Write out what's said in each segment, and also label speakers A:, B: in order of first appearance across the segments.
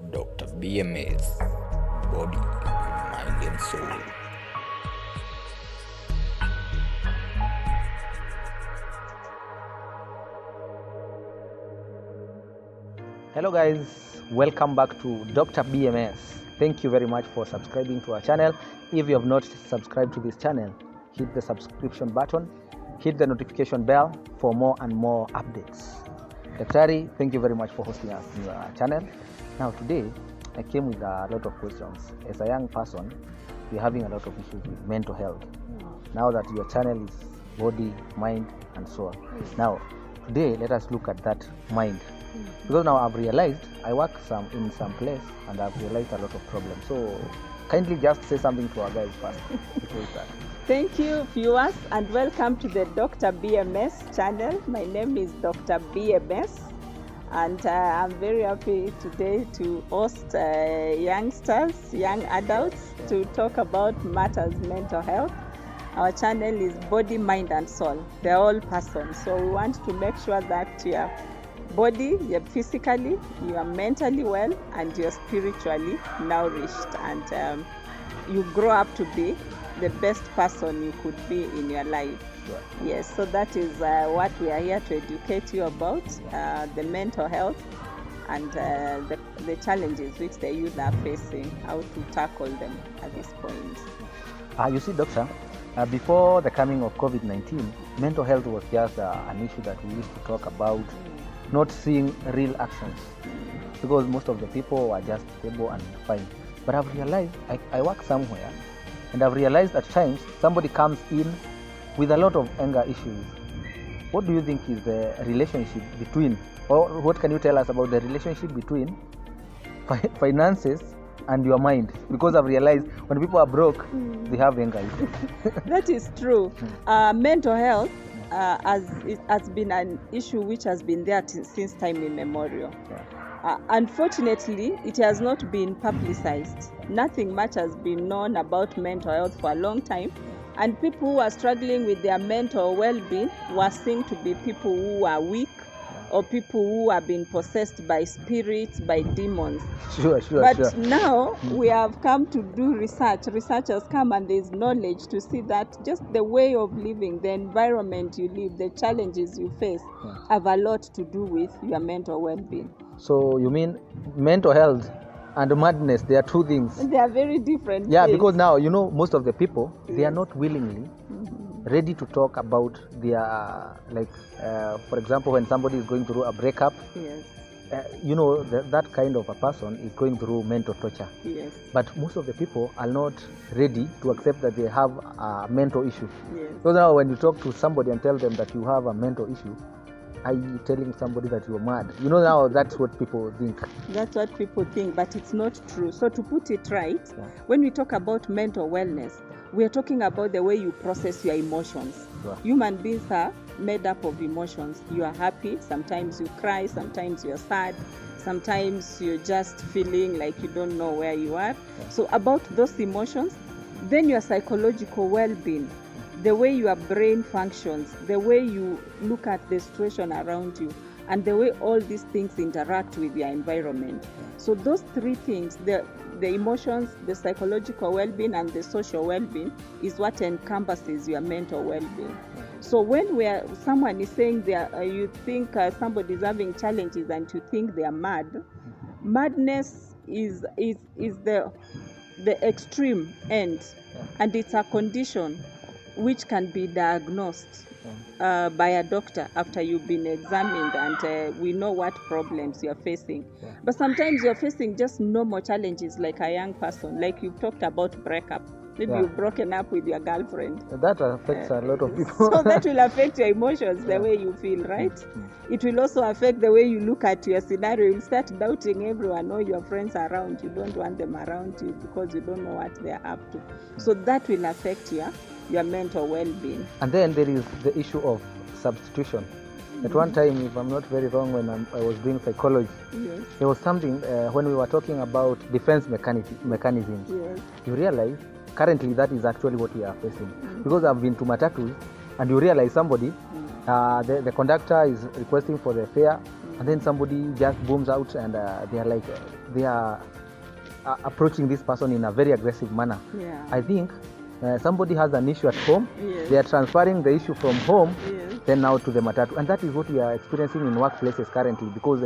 A: Dr. BMS, Body, Mind and Soul.
B: Hello guys, welcome back to Dr. BMS. Thank you very much for subscribing to our channel. If you have not subscribed to this channel, hit the subscription button, hit the notification bell for more and more updates. Daktari, thank you very much for hosting us in your channel. Now today, I came with a lot of questions. As a young person, we're having a lot of issues with mental health. Now that your channel is body, mind and soul. Now, today let us look at that mind. Because now I've realized I work in some place and I've realized a lot of problems. So kindly just say something to our guys first before we start.
C: Thank you, viewers, and welcome to the Dr. BMS channel. My name is Dr. BMS, and I'm very happy today to host youngsters, young adults, to talk about matters mental health. Our channel is Body, Mind and Soul. They're all persons. So we want to make sure that your body, you're physically, you are mentally well, and you're spiritually nourished, and you grow up to be the best person you could be in your life.
B: Sure.
C: Yes, so that is what we are here to educate you about, the mental health and the challenges which the youth are facing, how to tackle them at this point.
B: You see, doctor, before the coming of COVID-19, mental health was just an issue that we used to talk about, not seeing real actions, because most of the people were just stable and fine. But I've realized, I work somewhere, and I've realized at times somebody comes in with a lot of anger issues. What do you think is the relationship between, or what can you tell us about the relationship between finances and your mind? Because I've realized when people are broke, they have anger issues.
C: That is true. Mental health has been an issue which has been there since time immemorial. Unfortunately, it has not been publicized. Nothing much has been known about mental health for a long time, and people who are struggling with their mental well-being were seen to be people who are weak or people who have been possessed by spirits, by demons.
B: Sure.
C: But now we have come to do research. Research has come, and there is knowledge to see that just the way of living, the environment you live, the challenges you face have a lot to do with your mental well-being.
B: So you mean mental health and madness, they are two things.
C: They are very different.
B: Yeah,
C: things.
B: because now, most of the people, they are not willingly ready to talk about their, for example, when somebody is going through a breakup,
C: Yes.
B: That kind of a person is going through mental torture.
C: Yes.
B: But most of the people are not ready to accept that they have a mental issue.
C: Yes.
B: So now when you talk to somebody and tell them that you have a mental issue, are you telling somebody that you're mad? Now that's what people think.
C: That's what people think, but it's not true. So to put it right, when we talk about mental wellness, we are talking about the way you process your emotions.
B: Sure.
C: Human beings are made up of emotions. You are happy, sometimes you cry, sometimes you're sad, sometimes you're just feeling like you don't know where you are. So about those emotions, then your psychological well-being, the way your brain functions, the way you look at the situation around you, and the way all these things interact with your environment. So those three things, the emotions, the psychological well-being, and the social well-being, is what encompasses your mental well-being. So when someone is saying you think somebody is having challenges and you think they are mad, madness is the extreme end, and it's a condition which can be diagnosed by a doctor after you've been examined, and we know what problems you're facing. But sometimes you're facing just normal challenges like a young person, like you've talked about breakup. Maybe you've broken up with your girlfriend.
B: That affects a lot of people.
C: So that will affect your emotions, the way you feel, right? It will also affect the way you look at your scenario. You'll start doubting everyone, all your friends around. You don't want them around you because you don't know what they're up to. So that will affect your mental well-being.
B: And then there is the issue of substitution. At one time, if I'm not very wrong, when I was doing psychology, there was something when we were talking about defense mechanisms.
C: Yes.
B: You realize currently that is actually what we are facing. Because I've been to matatus and you realize somebody, the conductor is requesting for the fare, and then somebody just booms out, and they are like they are approaching this person in a very aggressive manner.
C: Yeah.
B: I think somebody has an issue at home.
C: Yes.
B: They are transferring the issue from home
C: Yes.
B: then now to the matatu, and that is what we are experiencing in workplaces currently, because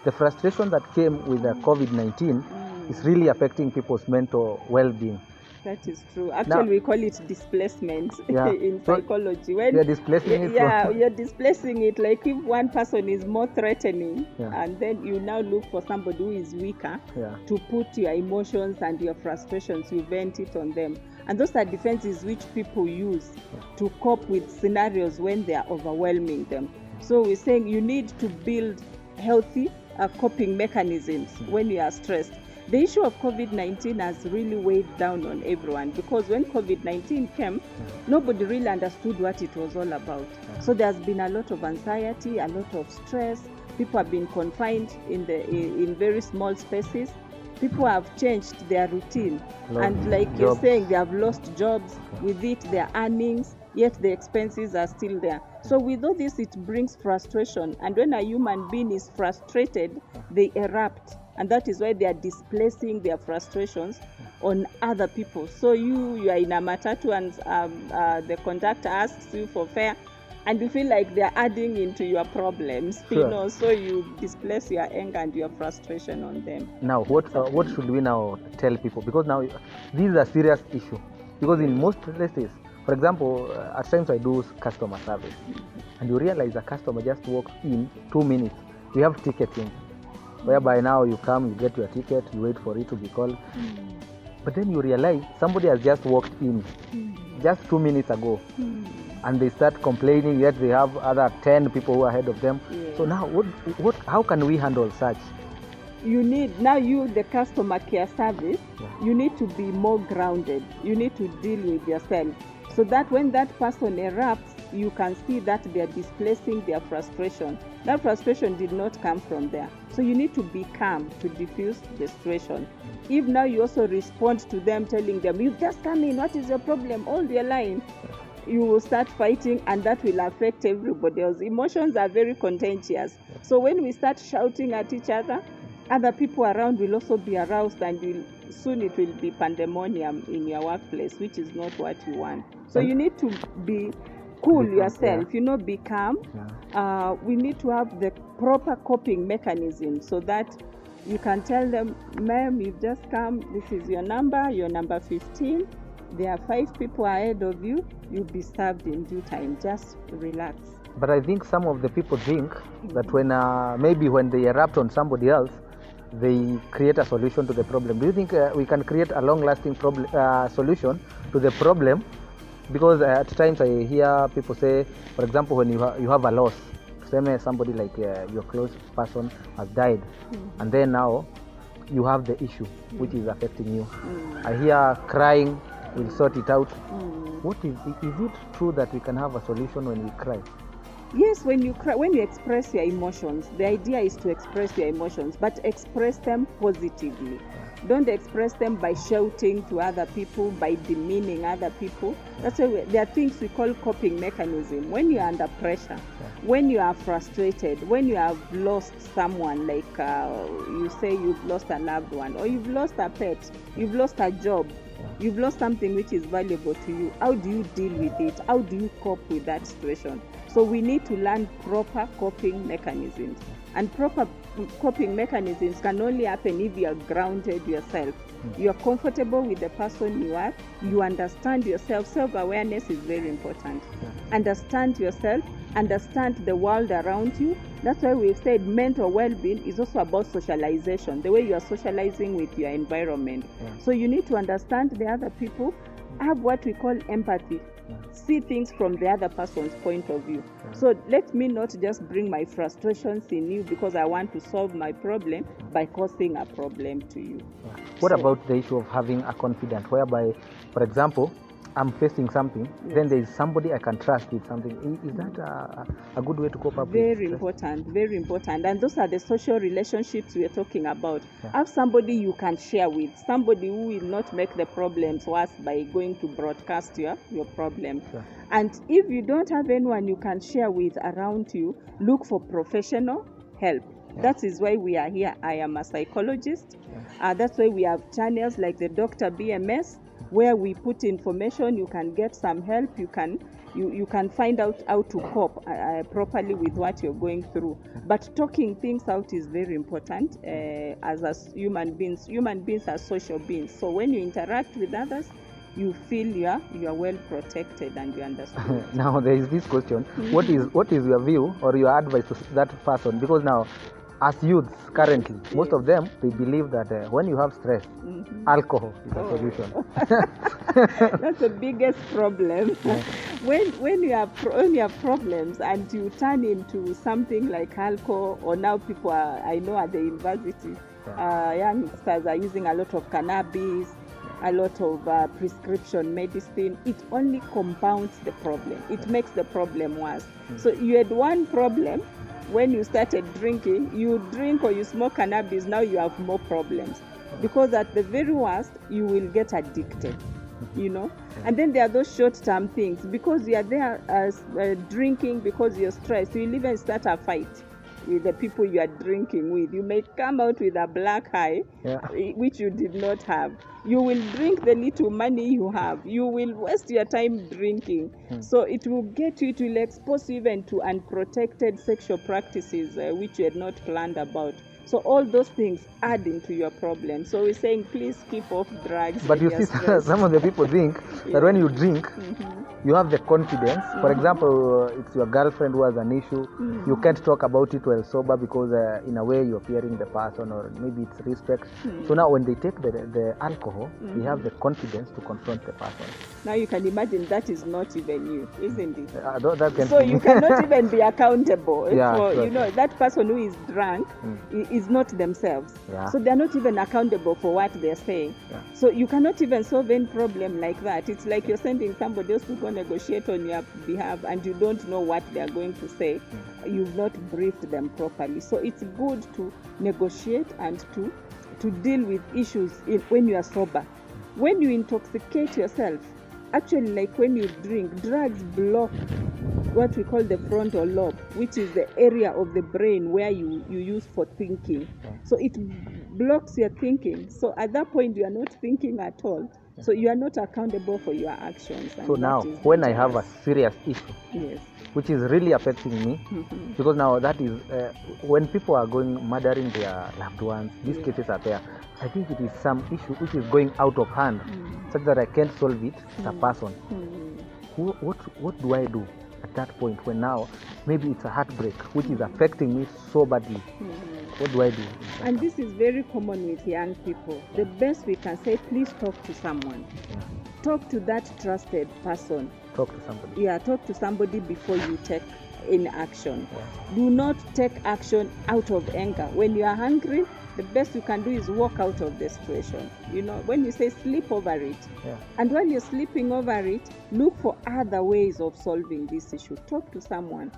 B: the frustration that came with the COVID-19 is really affecting people's mental well-being.
C: That is true. Actually, we call it displacement
B: Yeah.
C: in
B: So
C: psychology. When
B: you're displacing it
C: yeah,
B: from-
C: you're displacing it. Like if one person is more threatening,
B: Yeah.
C: and then you now look for somebody who is weaker
B: Yeah.
C: to put your emotions and your frustrations, you vent it on them. And those are defenses which people use to cope with scenarios when they are overwhelming them. So we're saying you need to build healthy coping mechanisms when you are stressed. The issue of COVID-19 has really weighed down on everyone, because when COVID-19 came, nobody really understood what it was all about. So there's been a lot of anxiety, a lot of stress. People have been confined in very small spaces. People have changed their routine,
B: Lost
C: and like you're
B: jobs.
C: saying, they have lost jobs. With it, their earnings, yet the expenses are still there. So with all this, it brings frustration, and when a human being is frustrated, they erupt, and that is why they are displacing their frustrations on other people. So you are in a matatu, and the conductor asks you for fare, and you feel like they are adding into your problems,
B: Sure.
C: so you displace your anger and your frustration on them.
B: Now, what should we now tell people? Because now this is a serious issue. Because in most places, for example, at times I do customer service, and you realize a customer just walks in 2 minutes. We have ticketing, whereby now you come, you get your ticket, you wait for it to be called. But then you realize somebody has just walked in just 2 minutes ago, and they start complaining, yet they have other 10 people who are ahead of them.
C: Yeah.
B: So now, how can we handle such?
C: You need, now you, the customer care service, you need to be more grounded. You need to deal with yourself, so that when that person erupts, you can see that they are displacing their frustration. That frustration did not come from there. So you need to be calm to diffuse the situation. If now you also respond to them, telling them, "You just come in, what is your problem?" Hold your line. You will start fighting, and that will affect everybody else. Emotions are very contagious. So when we start shouting at each other people around will also be aroused, and soon it will be pandemonium in your workplace, which is not what you want. So you need to be cool
B: Be calm,
C: yourself,
B: yeah.
C: be calm.
B: Yeah.
C: We need to have the proper coping mechanism, so that you can tell them, "Ma'am, you've just come, this is your number 15. There are 5 people ahead of you. You'll be served in due time. Just relax."
B: But I think some of the people think that maybe when they erupt on somebody else, they create a solution to the problem. Do you think we can create a long-lasting solution to the problem? Because at times I hear people say, for example, when you have a loss, say somebody like your close person has died, and then now you have the issue which is affecting you. I hear crying will sort it out. What is it true that we can have a solution when we cry?
C: Yes, when you cry, when you express your emotions, the idea is to express your emotions, but express them positively. Don't express them by shouting to other people, by demeaning other people. That's why there are things we call coping mechanism. When you are under pressure, when you are frustrated, when you have lost someone, like you say you've lost a loved one, or you've lost a pet, you've lost a job, you've lost something which is valuable to you. How do you deal with it? How do you cope with that situation? So we need to learn proper coping mechanisms. And proper coping mechanisms can only happen if you are grounded yourself. You are comfortable with the person you are. You understand yourself. Self-awareness is very important. Understand yourself. Understand the world around you. That's why we've said mental well-being is also about socialization, the way you are socializing with your environment. So you need to understand the other people, have what we call empathy. See things from the other person's point of view. So let me not just bring my frustrations in you because I want to solve my problem by causing a problem to you.
B: What about the issue of having a confidant, whereby, for example, I'm facing something, then there is somebody I can trust with something. Is that a good way to cope up with
C: Very important, very important. And those are the social relationships we are talking about. Have somebody you can share with, somebody who will not make the problems worse by going to broadcast your problem. And if you don't have anyone you can share with around you, look for professional help.
B: Yeah.
C: That is why we are here. I am a psychologist. That's why we have channels like the Dr. BMS, where we put information. You can get some help. You can find out how to cope properly with what you're going through. But talking things out is very important. As human beings are social beings. So when you interact with others, you feel you are well protected and you understand.
B: Now there is this question: what is your view or your advice to that person? Because now, as youths currently, most of them, they believe that when you have stress, alcohol is a solution.
C: That's the biggest problem.
B: Yeah.
C: When you have problems and you turn into something like alcohol, or now people I know at the university, youngsters are using a lot of cannabis, a lot of prescription medicine. It only compounds the problem. It makes the problem worse. So you had one problem when you started drinking. You drink or you smoke cannabis, now you have more problems, because at the very worst you will get addicted, and then there are those short-term things, because you are there drinking because you're stressed. You will even start a fight with the people you are drinking with. You may come out with a black eye, which you did not have. You will drink the little money you have. You will waste your time drinking. So it will expose you even to unprotected sexual practices which you had not planned about. So all those things add into your problem. So we're saying, please keep off drugs.
B: But you see, some of the people think that when you drink, you have the confidence. For example, it's your girlfriend who has an issue. You can't talk about it while sober because in a way you're fearing the person, or maybe it's respect. So now when they take the alcohol, they have the confidence to confront the person.
C: Now you can imagine that is not even you, isn't it?
B: So
C: you cannot even be accountable for,
B: sure.
C: that person who is drunk is not themselves. So they're not even accountable for what they're saying. So you cannot even solve any problem like that. It's like you're sending somebody else to go negotiate on your behalf, and you don't know what they're going to say. You've not briefed them properly. So it's good to negotiate and to deal with issues when you are sober. When you intoxicate yourself, actually, like when you drink, drugs block what we call the frontal lobe, which is the area of the brain where you use for thinking. So it blocks your thinking. So at that point, you are not thinking at all. So you are not accountable for your actions.
B: So now, when I have a serious issue, which is really affecting me, because now that is when people are going murdering their loved ones, these cases are there. I think it is some issue which is going out of hand, such that I can't solve it as a person. What do I do at that point, when now maybe it's a heartbreak which is affecting me so badly? What do I do?
C: And this is very common with young people. The best we can say, please talk to someone. Talk to that trusted person.
B: Talk to somebody.
C: Talk to somebody before you take any action. Do not take action out of anger. When you are hungry, the best you can do is walk out of the situation. When you say sleep over it, and while you're sleeping over it, look for other ways of solving this issue. Talk to someone.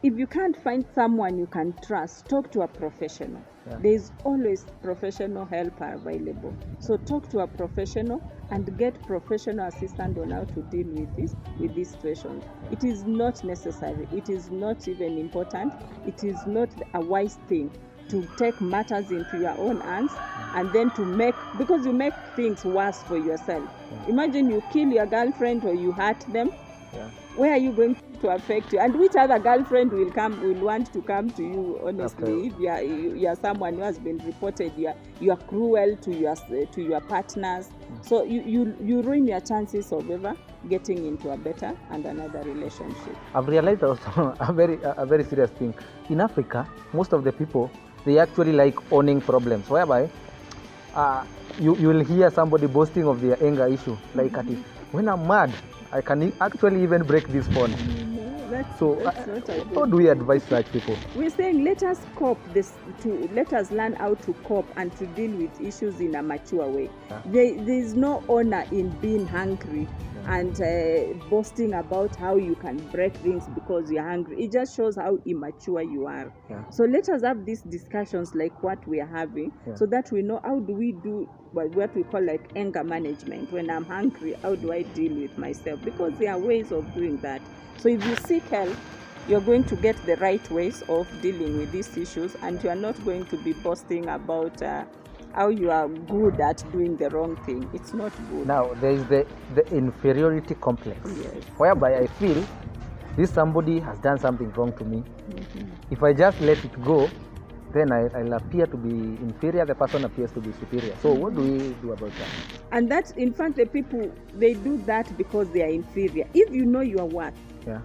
C: If you can't find someone you can trust, talk to a professional. There is always professional help available. So talk to a professional and get professional assistance on how to deal with this situation. It is not necessary. It is not even important. It is not a wise thing to take matters into your own hands and then because you make things worse for yourself. Imagine you kill your girlfriend or you hurt them. Where are you going to affect you? And which other girlfriend will want to come to you, honestly? If you are someone who has been reported you are cruel to your partners. So you ruin your chances of ever getting into a better and another relationship.
B: I've realized also a very serious thing. In Africa, most of the people, they actually like owning problems, whereby you will hear somebody boasting of their anger issue, like when I'm mad, I can actually even break this phone.
C: That's
B: how do we advise such people?
C: We're saying let us learn how to cope and to deal with issues in a mature way. There is no honor in being hungry and boasting about how you can break things because you're hungry. It just shows how immature you are. So let us have these discussions like what we are having, so that we know how do we do what we call like anger management. When I'm hungry, how do I deal with myself? Because there are ways of doing that. So if you seek help, you're going to get the right ways of dealing with these issues, and you are not going to be boasting about how you are good at doing the wrong thing. It's not good.
B: Now, there is the inferiority complex,
C: Yes.
B: whereby I feel this somebody has done something wrong to me. If I just let it go, then I'll appear to be inferior, the person appears to be superior. So what do we do about that?
C: And that, in fact, the people, they do that because they are inferior. If you know your worth,
B: Yeah.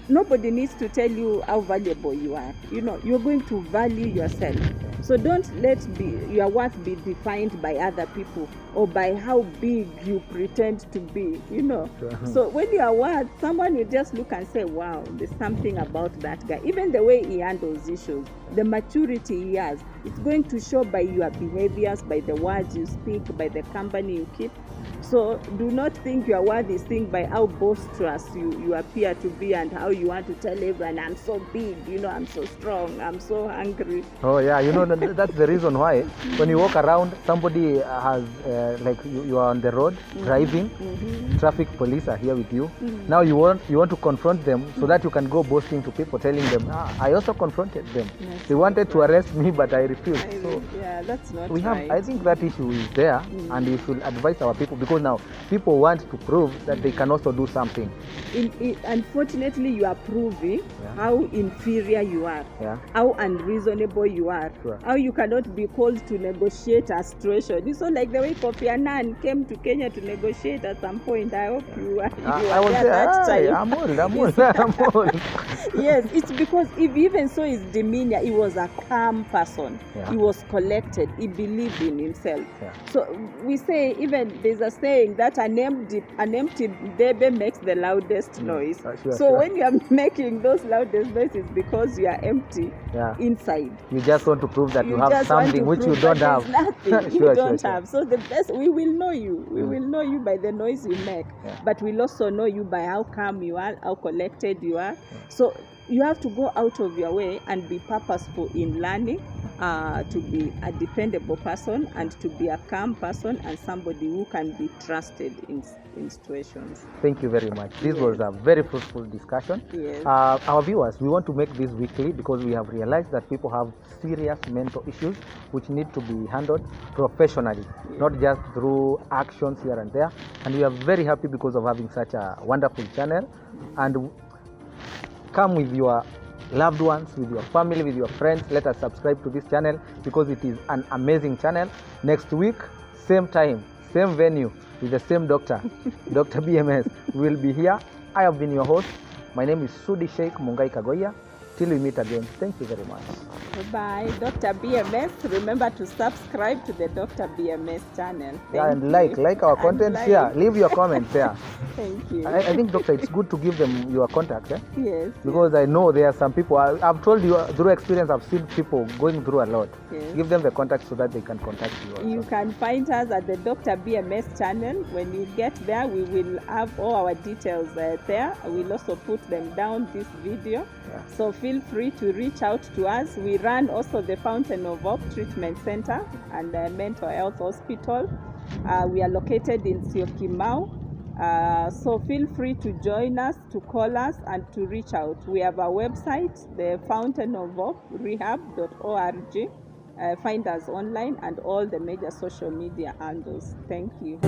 C: nobody needs to tell you how valuable you are. You know, you're going to value yourself. So don't let your worth be defined by other people or by how big you pretend to be, you know. So when you are worth, someone will just look and say, wow, there's something about that guy. Even the way he handles issues, the maturity he has, it's going to show by your behaviors, by the words you speak, by the company you keep. So do not think your worth is seen by how boisterous you appear to be and how you want to tell everyone, I'm so big, you know, I'm so strong, I'm so hungry.
B: Oh yeah, you know, that's the reason why when you walk around, somebody has like you are on the road driving, traffic police are here with you. Now you want to confront them so that you can go boasting to people, telling them, I also confronted them.
C: Yes.
B: They wanted to arrest me, but I refused. So
C: Yeah, that's not
B: we have,
C: right.
B: I think that issue is there, and we should advise our people, because now people want to prove that they can also do something.
C: Unfortunately, you are proving how inferior you are,
B: Yeah.
C: how unreasonable you are,
B: Sure.
C: how you cannot be called to negotiate a situation. It's not like the way Kofi Annan came to Kenya to negotiate at some point. I hope you were
B: I was
C: there
B: there.
C: that time.
B: I'm old. I'm old.
C: Yes, it's because if even so his demeanor, he was a calm person.
B: Yeah.
C: He was collected. He believed in himself.
B: Yeah.
C: So we say, even there's a saying that an empty baby makes the loudest noise.
B: Sure,
C: So
B: sure.
C: when you are making those loudest noises, because you are empty
B: Yeah.
C: inside.
B: You just want to prove that you have
C: just want
B: something
C: to
B: which you
C: prove
B: don't
C: that
B: have.
C: there's nothing you
B: Sure,
C: don't
B: sure.
C: have. So the best, we will know you. We will know you by the noise you make.
B: Yeah.
C: But we'll also know you by how calm you are, how collected you are. So you have to go out of your way and be purposeful in learning to be a dependable person and to be a calm person and somebody who can be trusted in situations.
B: Thank you very much. This was a very fruitful discussion.
C: Yes.
B: Our viewers, we want to make this weekly because we have realized that people have serious mental issues which need to be handled professionally, not just through actions here and there. And we are very happy because of having such a wonderful channel. And come with your loved ones, with your family, with your friends. Let us subscribe to this channel because it is an amazing channel. Next week, same time, same venue, with the same doctor, Dr. BMS will be here. I have been your host. My name is Sudi Sheikh Mungai Kagoya. Till we meet again, thank you very much.
C: Bye, Dr. BMS. Remember to subscribe to the Dr. BMS channel.
B: Yeah,
C: Thank
B: and
C: you.
B: like our content
C: like.
B: here. Leave your comments there.
C: Thank you.
B: I think, doctor, it's good to give them your contact, eh?
C: Yes.
B: Because I know there are some people, I've told you through experience, I've seen people going through a lot.
C: Yes.
B: Give them the contact so that they can contact you also.
C: You can find us at the Dr. BMS channel. When you get there, we will have all our details there. We'll also put them down this video.
B: Yeah.
C: So feel free to reach out to us. We run also the Fountain of Hope Treatment Center and the Mental Health Hospital. We are located in Syokimau. So feel free to join us, to call us, and to reach out. We have a website, the Fountain of Hope rehab.org. Find us online and all the major social media handles. Thank you.